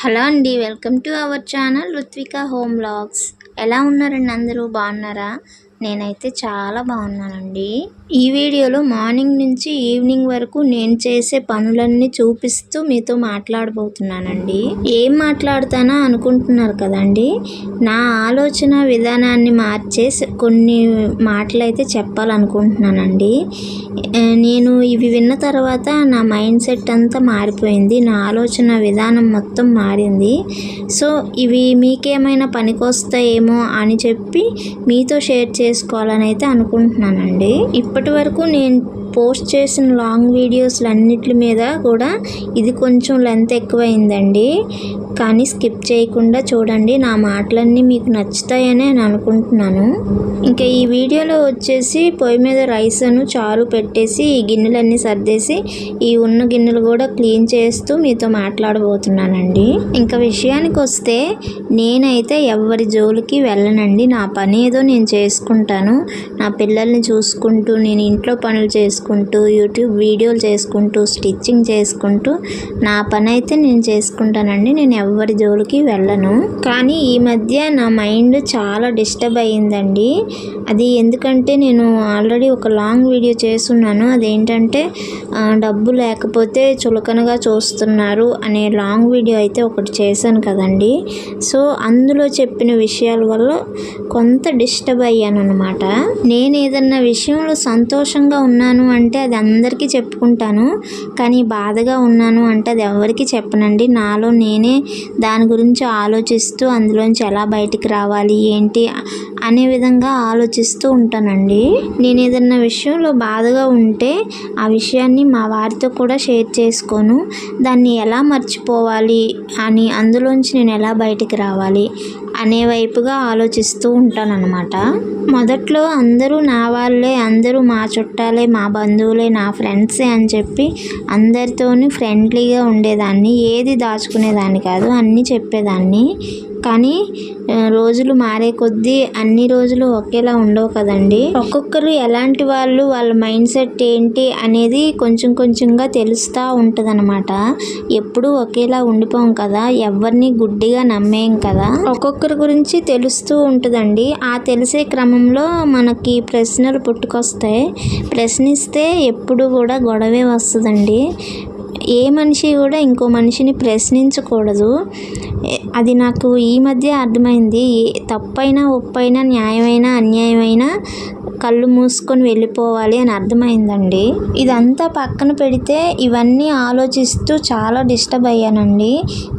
Hello అండి, welcome to our channel Ruthvika home vlogs. ఎలా ఉన్నారండి? అందరూ బాగున్నారా? నేనైతే చాలా బాగున్నానండి. ఈ వీడియోలో మార్నింగ్ నుంచి ఈవినింగ్ వరకు నేను చేసే పనులన్నీ చూపిస్తూ మీతో మాట్లాడబోతున్నానండి. ఏం మాట్లాడతానా అనుకుంటున్నారు కదండి. నా ఆలోచన విధానాన్ని మార్చే కొన్ని మాటలు అయితే చెప్పాలనుకుంటున్నానండి. నేను ఇవి విన్న తర్వాత నా మైండ్ సెట్ అంతా మారిపోయింది. నా ఆలోచన విధానం మొత్తం మారింది. సో ఇవి మీకేమైనా పనికొస్తాయేమో అని చెప్పి మీతో షేర్ చేసుకోవాలని అయితే అనుకుంటున్నానండి. ఇప్పటి వరకు నేను పోస్ట్ చేసిన లాంగ్ వీడియోస్లన్నిటి మీద కూడా ఇది కొంచెం లెంత్ ఎక్కువైందండి. కానీ స్కిప్ చేయకుండా చూడండి. నా మాటలన్నీ మీకు నచ్చుతాయని నేను అనుకుంటున్నాను. ఇంకా ఈ వీడియోలో వచ్చేసి పొయ్యి మీద రైస్ చారు పెట్టేసి ఈ గిన్నెలన్నీ సర్దేసి ఈ ఉన్న గిన్నెలు కూడా క్లీన్ చేస్తూ మీతో మాట్లాడబోతున్నానండి. ఇంకా విషయానికి వస్తే నేనైతే ఎవరి జోలికి వెళ్ళనండి. నా పని ఏదో నేను చేసుకుంటాను. నా పిల్లల్ని చూసుకుంటూ, నేను ఇంట్లో పనులు చేసుకుంటూ, యూట్యూబ్ వీడియోలు చేసుకుంటూ, స్టిచ్చింగ్ చేసుకుంటూ నా పని అయితే నేను చేసుకుంటానండి. నేను ఎవరి జోలికి వెళ్ళను. కానీ ఈ మధ్య నా మైండ్ చాలా డిస్టర్బ్ అయ్యిందండి. అది ఎందుకంటే నేను ఆల్రెడీ ఒక లాంగ్ వీడియో చేస్తున్నాను. అదేంటంటే డబ్బు లేకపోతే చులకనగా చూస్తున్నారు అనే లాంగ్ వీడియో అయితే ఒకటి చేశాను కదండి. సో అందులో చెప్పిన విషయాల వల్ల కొంత డిస్టర్బ్ అయ్యాను అనమాట. నేను ఏదన్నా విషయంలో సంతోషంగా ఉన్నాను అంటే అది అందరికీ చెప్పుకుంటాను. కానీ బాధగా ఉన్నాను అంటే అది ఎవరికి చెప్పనండి. నాలో నేనే దాని గురించి ఆలోచిస్తూ అందులోంచి ఎలా బయటికి రావాలి ఏంటి అనే విధంగా ఆలోచిస్తూ ఉంటానండి. నేను ఏదన్నా విషయంలో బాధగా ఉంటే ఆ విషయాన్ని మా వారితో కూడా షేర్ చేసుకోను. దాన్ని ఎలా మర్చిపోవాలి అని, అందులోంచి నేను ఎలా బయటికి రావాలి అనే వైపుగా ఆలోచిస్తూ ఉంటానన్నమాట. మొదట్లో అందరూ నా వాళ్ళే, అందరూ మా చుట్టాలే, మా బంధువులే, నా ఫ్రెండ్సే అని చెప్పి అందరితోని ఫ్రెండ్లీగా ఉండేదాన్ని. ఏది దాచుకునేదాన్ని కాదు, అన్నీ చెప్పేదాన్ని. కానీ రోజులు మారే కొద్దీ అన్ని రోజులు ఒకేలా ఉండవు కదండి. ఒక్కొక్కరు ఎలాంటి వాళ్ళు, వాళ్ళ మైండ్ సెట్ ఏంటి అనేది కొంచెం కొంచెంగా తెలుస్తూ ఉంటుంది అనమాట. ఎప్పుడూ ఒకేలా ఉండిపోం కదా, ఎవరిని గుడ్డిగా నమ్మేం కదా. ఒక్కొక్కరి గురించి తెలుస్తూ ఉంటుందండి. ఆ తెలిసే క్రమంలో మనకి ప్రశ్నలు పుట్టుకొస్తాయి. ప్రశ్నిస్తే ఎప్పుడు కూడా గొడవే వస్తుందండి. ఏ మనిషి కూడా ఇంకో మనిషిని ప్రశ్నించకూడదు. అది నాకు ఈ మధ్య అర్థమైంది. తప్పైనా ఒప్పైనా, న్యాయమైనా అన్యాయమైనా కళ్ళు మూసుకొని వెళ్ళిపోవాలి అని అర్థమైందండి. ఇదంతా పక్కన పెడితే ఇవన్నీ ఆలోచిస్తూ చాలా డిస్టర్బ్ అయ్యానండి.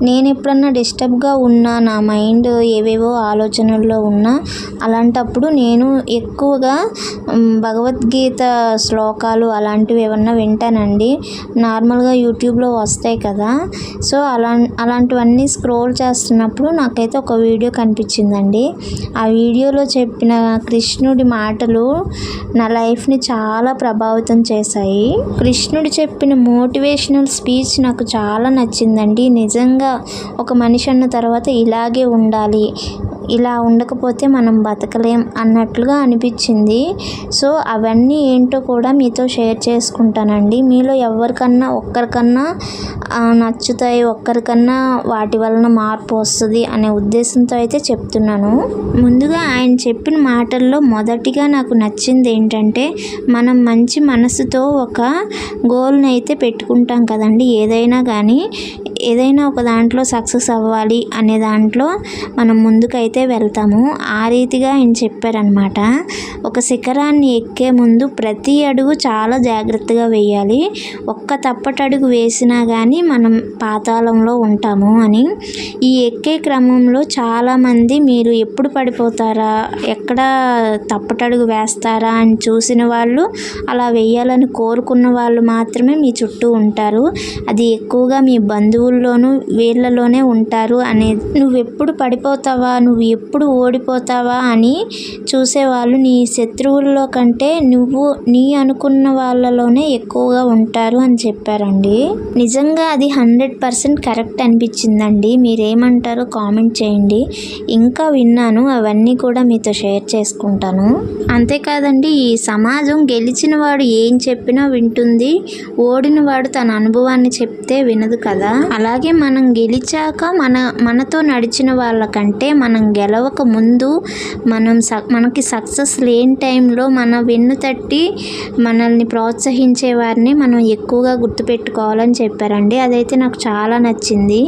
నేను ఎప్పుడన్నా డిస్టర్బ్గా ఉన్నా, నా మైండ్ ఏవేవో ఆలోచనల్లో ఉన్నా, అలాంటప్పుడు నేను ఎక్కువగా భగవద్గీత శ్లోకాలు అలాంటివి ఏమన్నా వింటానండి. నార్మల్గా యూట్యూబ్లో వస్తాయి కదా. సో అలాంటివన్నీ స్క్రోల్ చేస్తున్నప్పుడు నాకైతే ఒక వీడియో కనిపించిందండి. ఆ వీడియోలో చెప్పిన కృష్ణుడి మాటలు నా లైఫ్ని చాలా ప్రభావితం చేశాయి. కృష్ణుడు చెప్పిన మోటివేషనల్ స్పీచ్ నాకు చాలా నచ్చిందండి. నిజంగా ఒక మనిషి అన్న తర్వాత ఇలాగే ఉండాలి, ఇలా ఉండకపోతే మనం బతకలేం అన్నట్లుగా అనిపించింది. సో అవన్నీ ఏంటో కూడా మీతో షేర్ చేసుకుంటానండి. మీలో ఎవరికన్నా ఒక్కరికన్నా నచ్చుతాయి, ఒక్కరికన్నా వాటి వలన మార్పు వస్తుంది అనే ఉద్దేశంతో అయితే చెప్తున్నాను. ముందుగా ఆయన చెప్పిన మాటల్లో మొదటిగా నాకు నచ్చింది ఏంటంటే, మనం మంచి మనసుతో ఒక గోల్ని అయితే పెట్టుకుంటాం కదండి. ఏదైనా ఒక దాంట్లో సక్సెస్ అవ్వాలి అనే దాంట్లో మనం ముందుకైతే వెళ్తాము. ఆ రీతిగా ఆయన చెప్పారనమాట. ఒక శిఖరాన్ని ఎక్కే ముందు ప్రతి అడుగు చాలా జాగ్రత్తగా వేయాలి. ఒక్క తప్పటడుగు వేసినా కానీ మనం పాతాళంలో ఉంటాము అని. ఈ ఎక్కే క్రమంలో చాలామంది మీరు ఎప్పుడు పడిపోతారా, ఎక్కడ తప్పటడుగు వేస్తారా అని చూసిన వాళ్ళు, అలా వేయాలని కోరుకున్న వాళ్ళు మాత్రమే మీ చుట్టూ ఉంటారు. అది ఎక్కువగా మీ బంధువుల్లోనూ వీళ్ళలోనే ఉంటారు అనేది. నువ్వు ఎప్పుడు పడిపోతావా, నువ్వు ఎప్పుడు ఓడిపోతావా అని చూసేవాళ్ళు నీ శత్రువుల్లో కంటే నువ్వు నీ అనుకున్న వాళ్ళలోనే ఎక్కువగా ఉంటారు అని చెప్పారండి. నిజంగా అది 100% కరెక్ట్ అనిపించిందండి. మీరేమంటారో కామెంట్ చేయండి. ఇంకా విన్నాను, అవన్నీ కూడా మీతో షేర్ చేసుకుంటాను. అంతేకాదండి, ఈ సమాజం గెలిచిన వాడు ఏం చెప్పినా వింటుంది, ఓడిన వాడు తన అనుభవాన్ని చెప్తే వినదు కదా. అలాగే మనం గెలిచాక మనతో నడిచిన వాళ్ళకంటే మనం గెలవక ముందు మనకి సక్సెస్ లేని టైంలో మన వెన్ను తట్టి మనల్ని ప్రోత్సహించే వారిని మనం ఎక్కువగా గుర్తుపెట్టుకోవాలని చెప్పారండి. అదైతే నాకు చాలా నచ్చింది.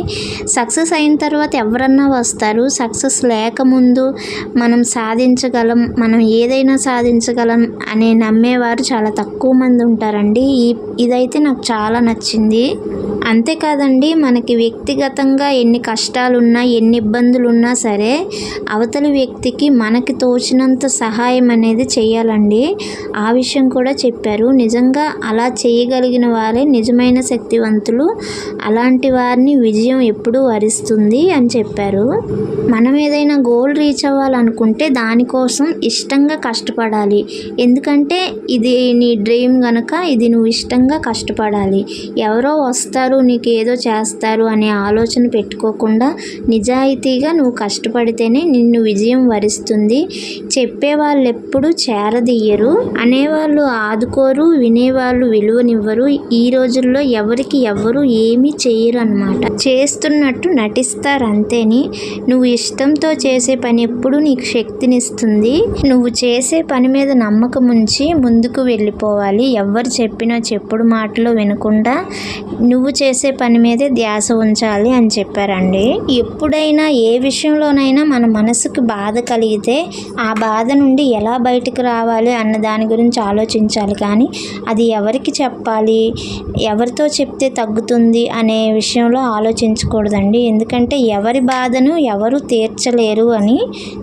సక్సెస్ అయిన తర్వాత ఎవరన్నా వస్తారు, సక్సెస్ లేకముందు మనం సాధించగలం, మనం ఏదైనా సాధించగలం అనే నమ్మేవారు చాలా తక్కువ మంది ఉంటారండి. ఇదైతే నాకు చాలా నచ్చింది. అంతేకాదండి, మనకి వ్యక్తిగతంగా ఎన్ని కష్టాలున్నా ఎన్ని ఇబ్బందులున్నా సరే అవతలి వ్యక్తికి మనకి తోచినంత సహాయం అనేది చేయాలండి. ఆ విషయం కూడా చెప్పారు. నిజంగా అలా చేయగలిగిన వారే నిజమైన శక్తివంతులు. అలాంటి వారిని విజయం ఎప్పుడూ వరిస్తుంది అని చెప్పారు. మనం ఏదైనా గోల్ రీచ్ అవ్వాలనుకుంటే దానికోసం ఇష్టంగా కష్టపడాలి. ఎందుకంటే ఇది నీ డ్రీమ్ గనక ఇది నువ్వు ఇష్టంగా కష్టపడాలి. ఎవరో వస్తారు నీకు ఏదో చేస్తారు అనే ఆలోచన పెట్టుకోకుండా నిజాయితీగా నువ్వు కష్టపడితేనే నిన్ను విజయం వరిస్తుంది. చెప్పేవాళ్ళు ఎప్పుడు చేరదీయరు, అనేవాళ్ళు ఆదుకోరు, వినేవాళ్ళు విలువనివ్వరు. ఈ రోజుల్లో ఎవరికి ఎవరు ఏమీ చేయరు అన్నమాట. చేస్తున్నట్టు నటిస్తారు అంతేని. నువ్వు ఇష్టంతో చేసే పని ఎప్పుడు నీకు శక్తినిస్తుంది. నువ్వు చేసే పని మీద నమ్మకం ఉంచి ముందుకు వెళ్ళిపోవాలి. ఎవరు చెప్పినా చెప్పుడు మాటలు వినకుండా నువ్వు చేసే పని మీదే ధ్యాస ఉంచాలి అని చెప్పారండి. ఎప్పుడైనా ఏ విషయంలోనైనా మన మనసుకు బాధ కలిగితే ఆ బాధ నుండి ఎలా బయటకు రావాలి అన్న దాని గురించి ఆలోచించాలి. కానీ అది ఎవరికి చెప్పాలి, ఎవరితో చెప్తే తగ్గుతుంది అనే విషయంలో ఆలోచించకూడదండి. ఎందుకంటే ఎవరి బాధను ఎవరు తీర్చలేరు అని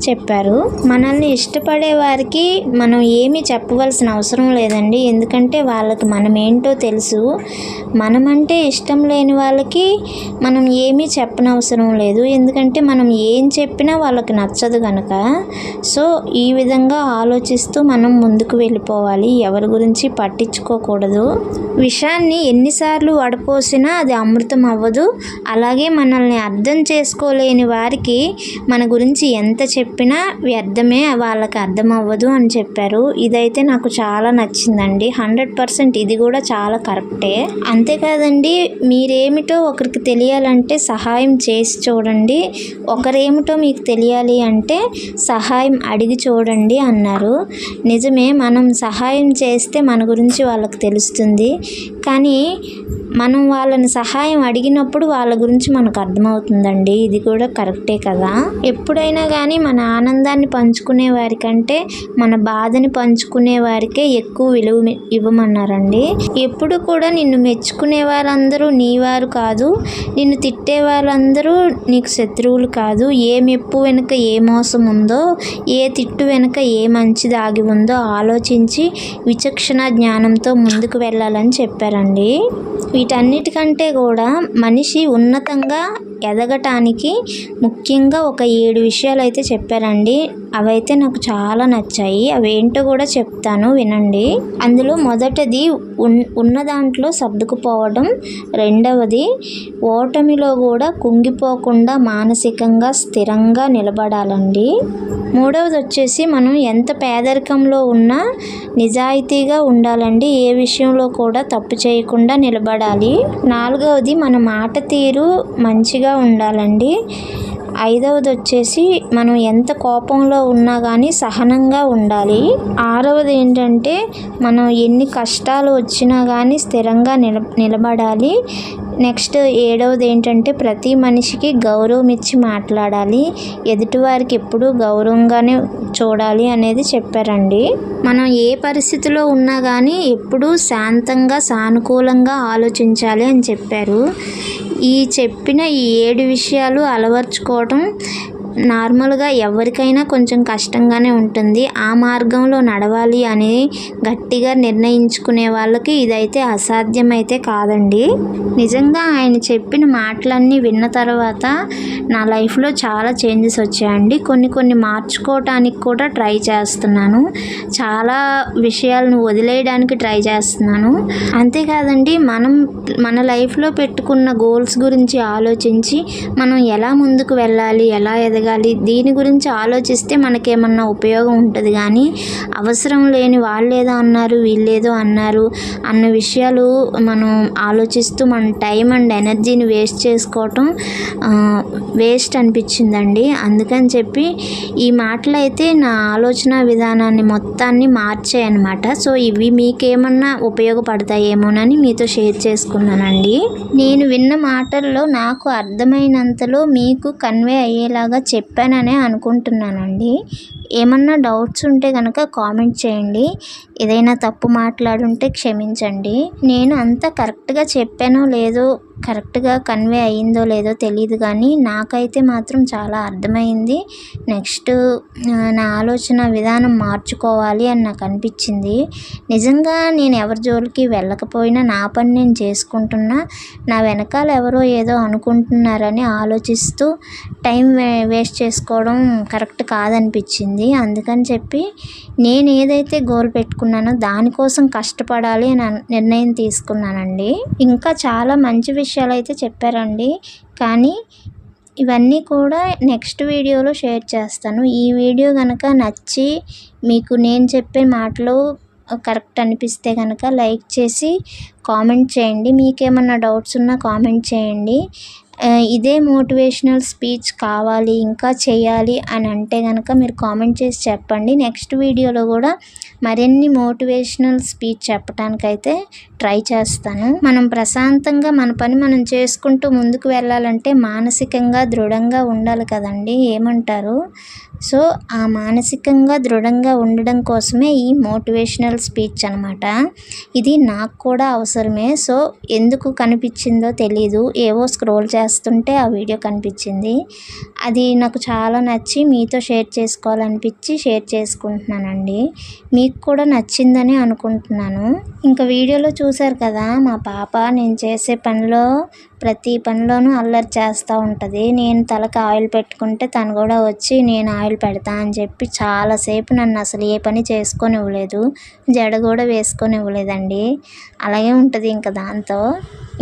చెప్పారు. మనల్ని ఇష్టపడే వారికి మనం ఏమీ చెప్పవలసిన అవసరం లేదండి. ఎందుకంటే వాళ్ళకి మనం ఏంటో తెలుసు. మనమంటే ఇష్టం లేని వాళ్ళకి మనం ఏమీ చెప్పనవసరం లేదు. ఎందుకంటే మనం ఏం చెప్పినా వాళ్ళకి నచ్చదు కనుక. సో ఈ విధంగా ఆలోచిస్తూ మనం ముందుకు వెళ్ళిపోవాలి. ఎవరి గురించి పట్టించుకోకూడదు. విషాన్ని ఎన్నిసార్లు వడపోసినా అది అమృతం అవ్వదు. అలాగే మనల్ని అర్థం చేసుకోలేని వారికి మన గురించి ఎంత చెప్పినా వ్యర్థమే, వాళ్ళకి అర్థం అవ్వదు అని చెప్పారు. ఇదైతే నాకు చాలా నచ్చిందండి. 100% ఇది కూడా చాలా కరెక్టే. అంతేకాదండి, మీరేమిటో ఒకరికి తెలియాలంటే సహాయం చేసి చూడండి, ఒకరేమిటో మీకు తెలియాలి అంటే సహాయం అడిగి చూడండి అన్నారు. నిజమే, మనం సహాయం చేస్తే మన గురించి వాళ్ళకి తెలుస్తుంది. కానీ మనం వాళ్ళని సహాయం అడిగినప్పుడు వాళ్ళ గురించి మనకు అర్థమవుతుందండి. ఇది కూడా కరెక్టే కదా. ఎప్పుడైనా కానీ మన ఆనందాన్ని పంచుకునే వారికంటే మన బాధని పంచుకునే వారికే ఎక్కువ విలువ ఇవ్వమన్నారండి. ఎప్పుడు కూడా నిన్ను మెచ్చుకునే వారందరూ నీ వారు కాదు, నిన్ను తిట్టే వాళ్ళందరూ నీకు శత్రువులు కాదు. ఏ మెప్పు వెనుక ఏ మోసం ఉందో, ఏ తిట్టు వెనుక ఏ మంచి దాగి ఉందో ఆలోచించి విచక్షణ జ్ఞానంతో ముందుకు వెళ్ళాలని చెప్పారండి. వీటన్నిటికంటే కూడా మనిషి ఉన్నతంగా ఎదగటానికి ముఖ్యంగా ఒక 7 విషయాలు అయితే చెప్పారండి. అవైతే నాకు చాలా నచ్చాయి. అవేంటో కూడా చెప్తాను, వినండి. అందులో మొదటిది ఉన్న దాంట్లో సర్దుకుపోవడం, రెండవది ఓటమిలో కూడా కుంగిపోకుండా మానసికంగా స్థిరంగా నిలబడాలండి, మూడవది వచ్చేసి మనం ఎంత పేదరికంలో ఉన్నా నిజాయితీగా ఉండాలండి, ఏ విషయంలో కూడా తప్పు చేయకుండా నిలబడాలి, నాలుగవది మన మాట తీరు మంచిగా ఉండాలండి, ఐదవది వచ్చేసి మనం ఎంత కోపంలో ఉన్నా కానీ సహనంగా ఉండాలి, ఆరవది ఏంటంటే మనం ఎన్ని కష్టాలు వచ్చినా కానీ స్థిరంగా నిలబడాలి, నెక్స్ట్ ఏడవది ఏంటంటే ప్రతి మనిషికి గౌరవం ఇచ్చి మాట్లాడాలి, ఎదుటివారికి ఎప్పుడూ గౌరవంగానే చూడాలి అనేది చెప్పారండి. మనం ఏ పరిస్థితిలో ఉన్నా కానీ ఎప్పుడూ శాంతంగా సానుకూలంగా ఆలోచించాలి అని చెప్పారు. ఈ చెప్పిన ఈ 7 విషయాలు అలవర్చుకోవటం నార్మల్గా ఎవరికైనా కొంచెం కష్టంగానే ఉంటుంది. ఆ మార్గంలో నడవాలి అని గట్టిగా నిర్ణయించుకునే వాళ్ళకి ఇదైతే అసాధ్యమైతే కాదండి. నిజంగా ఆయన చెప్పిన మాటలన్నీ విన్న తర్వాత నా లైఫ్లో చాలా చేంజెస్ వచ్చాయండి. కొన్ని మార్చుకోవటానికి కూడా ట్రై చేస్తున్నాను. చాలా విషయాలను వదిలేయడానికి ట్రై చేస్తున్నాను. అంతేకాదండి, మన లైఫ్లో పెట్టుకున్న గోల్స్ గురించి ఆలోచించి మనం ఎలా ముందుకు వెళ్ళాలి, ఎలా ఎదగాలి, దీని గురించి ఆలోచిస్తే మనకేమన్నా ఉపయోగం ఉంటుంది. కానీ అవసరం లేని వాళ్ళేదో అన్నారు, వీళ్ళేదో అన్నారు అన్న విషయాలు మనం ఆలోచిస్తూ మన టైం అండ్ ఎనర్జీని వేస్ట్ చేసుకోవటం వేస్ట్ అనిపించిందండి. అందుకని చెప్పి ఈ మాటలు అయితే నా ఆలోచన విధానాన్ని మొత్తాన్ని మార్చాయన్నమాట. సో ఇవి మీకేమన్నా ఉపయోగపడతాయేమోనని మీతో షేర్ చేసుకున్నానండి. నేను విన్న మాటల్లో నాకు అర్థమైనంతలో మీకు కన్వే అయ్యేలాగా చెప్పాననే అనుకుంటున్నానండి. ఏమన్నా డౌట్స్ ఉంటే కనుక కామెంట్ చేయండి. ఏదైనా తప్పు మాట్లాడుంటే క్షమించండి. నేను అంతా కరెక్ట్గా చెప్పానో లేదో, కరెక్ట్గా కన్వే అయ్యిందో లేదో తెలియదు, కానీ నాకైతే మాత్రం చాలా అర్థమైంది. నెక్స్ట్ నా ఆలోచన విధానం మార్చుకోవాలి అని నాకు అనిపించింది. నిజంగా నేను ఎవరి జోలికి వెళ్ళకపోయినా నా పని నేను చేసుకుంటున్నా. నా వెనకాల ఎవరో ఏదో అనుకుంటున్నారని ఆలోచిస్తూ టైం వేస్ట్ చేసుకోవడం కరెక్ట్ కాదనిపించింది. అందుకని చెప్పి నేను ఏదైతే గోల్ పెట్టుకున్నానో దానికోసం కష్టపడాలి అని నిర్ణయం తీసుకున్నానండి. ఇంకా చాలా మంచి విషయాలు అయితే చెప్పారండి, కానీ ఇవన్నీ కూడా నెక్స్ట్ వీడియోలో షేర్ చేస్తాను. ఈ వీడియో కనుక నచ్చి మీకు నేను చెప్పే మాటలు కరెక్ట్ అనిపిస్తే కనుక లైక్ చేసి కామెంట్ చేయండి. మీకేమన్నా డౌట్స్ ఉన్నా కామెంట్ చేయండి. ఇదే మోటివేషనల్ స్పీచ్ కావాలి, ఇంకా చేయాలి అని అంటే కనుక మీరు కామెంట్ చేసి చెప్పండి. నెక్స్ట్ వీడియోలో కూడా మరిన్ని మోటివేషనల్ స్పీచ్ చెప్పడానికైతే ట్రై చేస్తాను. మనం ప్రశాంతంగా మన పని మనం చేసుకుంటూ ముందుకు వెళ్ళాలంటే మానసికంగా దృఢంగా ఉండాలి కదండి, ఏమంటారు? సో ఆ మానసికంగా దృఢంగా ఉండడం కోసమే ఈ మోటివేషనల్ స్పీచ్ అనమాట. ఇది నాకు కూడా అవసరమే. సో ఎందుకు కనిపించిందో తెలీదు, ఏవో స్క్రోల్ చేస్తుంటే ఆ వీడియో కనిపించింది. అది నాకు చాలా నచ్చి మీతో షేర్ చేసుకోవాలనిపించి షేర్ చేసుకుంటున్నానండి. మీకు కూడా నచ్చిందని అనుకుంటున్నాను. ఇంకా వీడియోలో చూశారు కదా, మా పాప నేను చేసే పనిలో ప్రతి పనిలోనూ అల్లరి చేస్తూ ఉంటుంది. నేను తలకు ఆయిల్ పెట్టుకుంటే తను కూడా వచ్చి నేను ఆయిల్ పెడతా అని చెప్పి చాలాసేపు నన్ను అసలు ఏ పని చేసుకొని ఇవ్వలేదు, జడ కూడా వేసుకొని ఇవ్వలేదండి. అలాగే ఉంటుంది ఇంకా దాంతో.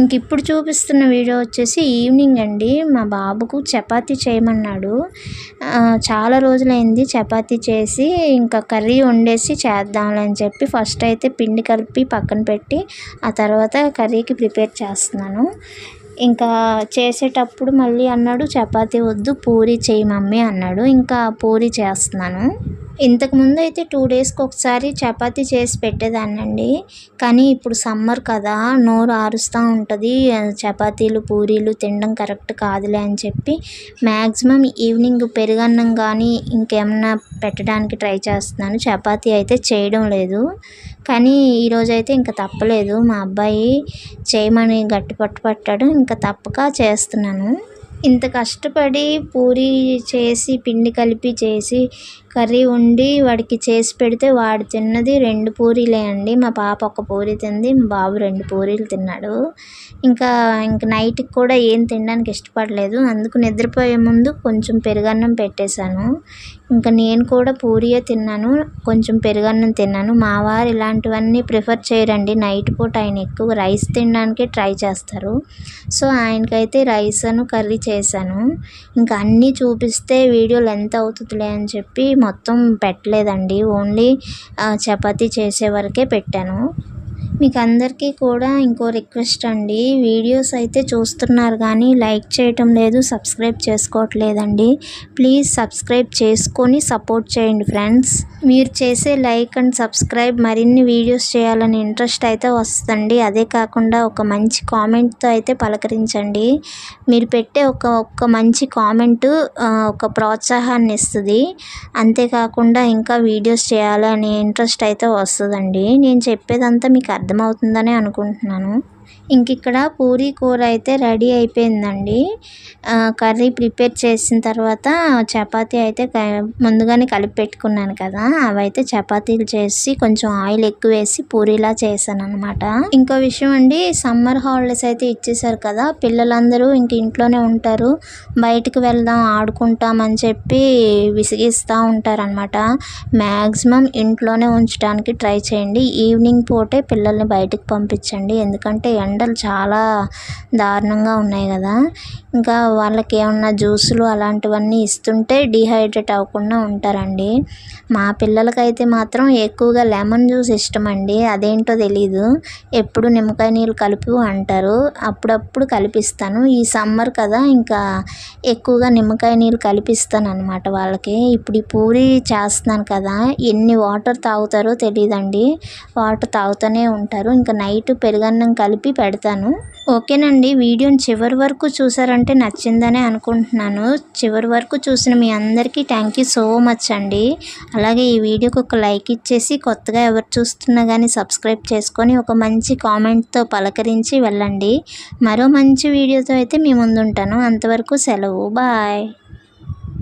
ఇంక ఇప్పుడు చూపిస్తున్న వీడియో వచ్చేసి ఈవినింగ్ అండి. మా బాబుకు చపాతీ చేయమన్నాడు. చాలా రోజులైంది చపాతీ చేసి, ఇంకా కర్రీ వండేసి చేద్దాంలే అని చెప్పి ఫస్ట్ అయితే పిండి కలిపి పక్కన పెట్టి ఆ తర్వాత కర్రీకి ప్రిపేర్ చేస్తున్నాను. ఇంకా చేసేటప్పుడు మళ్ళీ అన్నాడు చపాతీ వద్దు పూరీ చేయి మమ్మీ అన్నాడు. ఇంకా పూరీ చేస్తున్నాను. ఇంతకుముందు అయితే 2 డేస్కి ఒకసారి చపాతీ చేసి పెట్టేదాన్నండి. కానీ ఇప్పుడు సమ్మర్ కదా, నోరు ఆరుస్తూ ఉంటుంది, చపాతీలు పూరీలు తినడం కరెక్ట్ కాదులే అని చెప్పి మ్యాక్సిమం ఈవినింగ్ పెరుగన్నం కానీ ఇంకేమన్నా పెట్టడానికి ట్రై చేస్తున్నాను. చపాతీ అయితే చేయడం లేదు. కానీ ఈరోజైతే ఇంకా తప్పలేదు, మా అబ్బాయి చేయమని గట్టి పట్టాడు, ఇంకా తప్పక చేస్తున్నాను. ఇంత కష్టపడి పూరీ చేసి పిండి కలిపి చేసి కర్రీ వండి వాడికి చేసి పెడితే వాడు తిన్నది 2 పూరీలే అండి. మా పాప 1 పూరీ తింది, మా బాబు 2 పూరీలు తిన్నాడు. ఇంకా నైట్కి కూడా ఏం తినడానికి ఇష్టపడలేదు. అందుకు నిద్రపోయే ముందు కొంచెం పెరుగన్నం పెట్టేశాను. ఇంకా నేను కూడా పూరీయే తిన్నాను, కొంచెం పెరుగన్నం తిన్నాను. మా వారు ఇలాంటివన్నీ ప్రిఫర్ చేయరండి. నైట్ పూట ఆయన ఎక్కువ రైస్ తినడానికి ట్రై చేస్తారు. సో ఆయనకైతే రైస్ అను కర్రీ చేశాను. ఇంకా అన్నీ చూపిస్తే వీడియో లెంత్ అవుతుందిలే అని చెప్పి మొత్తం పెట్టలేదండి. ఓన్లీ చపాతీ చేసే వరకే పెట్టాను. మీకు అందరికీ కూడా ఇంకో రిక్వెస్ట్ అండి, వీడియోస్ అయితే చూస్తున్నారు కానీ లైక్ చేయటం లేదు, సబ్స్క్రైబ్ చేసుకోవట్లేదండి. ప్లీజ్ సబ్స్క్రైబ్ చేసుకొని సపోర్ట్ చేయండి ఫ్రెండ్స్. మీరు చేసే లైక్ అండ్ సబ్స్క్రైబ్ మరిన్ని వీడియోస్ చేయాలని ఇంట్రెస్ట్ అయితే వస్తుందండి. అదే కాకుండా ఒక మంచి కామెంట్తో అయితే పలకరించండి. మీరు పెట్టే ఒక మంచి కామెంటు ఒక ప్రోత్సాహాన్ని ఇస్తుంది. అంతేకాకుండా ఇంకా వీడియోస్ చేయాలని ఇంట్రెస్ట్ అయితే వస్తుందండి. నేను చెప్పేదంతా మీకు అర్థమవుతుందని అనుకుంటున్నాను. ఇంక ఇక్కడ పూరీ కూర అయితే రెడీ అయిపోయిందండి. కర్రీ ప్రిపేర్ చేసిన తర్వాత చపాతీ అయితే ముందుగానే కలిపి పెట్టుకున్నాను కదా, అవైతే చపాతీలు చేసి కొంచెం ఆయిల్ ఎక్కువ వేసి పూరీలా చేశానన్నమాట. ఇంకో విషయం అండి, సమ్మర్ హాలిడేస్ అయితే ఇచ్చేసారు కదా, పిల్లలందరూ ఇంక ఇంట్లోనే ఉంటారు, బయటికి వెళ్దాం ఆడుకుంటాం అని చెప్పి విసిగిస్తూ ఉంటారనమాట. మ్యాక్సిమం ఇంట్లోనే ఉంచడానికి ట్రై చేయండి. ఈవినింగ్ పూటే పిల్లల్ని బయటకు పంపించండి, ఎందుకంటే ఎండలు చాలా దారుణంగా ఉన్నాయి కదా. ఇంకా వాళ్ళకి ఏమన్నా జ్యూసులు అలాంటివన్నీ ఇస్తుంటే డీహైడ్రేట్ అవ్వకుండా ఉంటారండి. మా పిల్లలకైతే మాత్రం ఎక్కువగా లెమన్ జ్యూస్ ఇష్టం అండి, అదేంటో తెలీదు, ఎప్పుడు నిమ్మకాయ నీళ్ళు కలిపి అంటారు, అప్పుడప్పుడు కలిపిస్తాను. ఈ సమ్మర్ కదా ఇంకా ఎక్కువగా నిమ్మకాయ నీళ్ళు కలిపిస్తాను అనమాట వాళ్ళకి. ఇప్పుడు ఈ పూరి చేస్తున్నాను కదా, ఎన్ని వాటర్ తాగుతారో తెలియదండి, వాటర్ తాగుతూనే ఉంటారు. ఇంకా నైట్ పెరుగన్నం కలిపి పెడతాను. ఓకేనండి, వీడియోని చివరి వరకు చూసారంటే నచ్చిందనే అనుకుంటున్నాను. చివరి వరకు చూసిన మీ అందరికీ థ్యాంక్ యూ సో మచ్ అండి. అలాగే ఈ వీడియోకి ఒక లైక్ ఇచ్చేసి, కొత్తగా ఎవరు చూస్తున్నా కానీ సబ్స్క్రైబ్ చేసుకొని ఒక మంచి కామెంట్తో పలకరించి వెళ్ళండి. మరో మంచి వీడియోతో అయితే మీ ముందుంటాను. అంతవరకు సెలవు, బాయ్.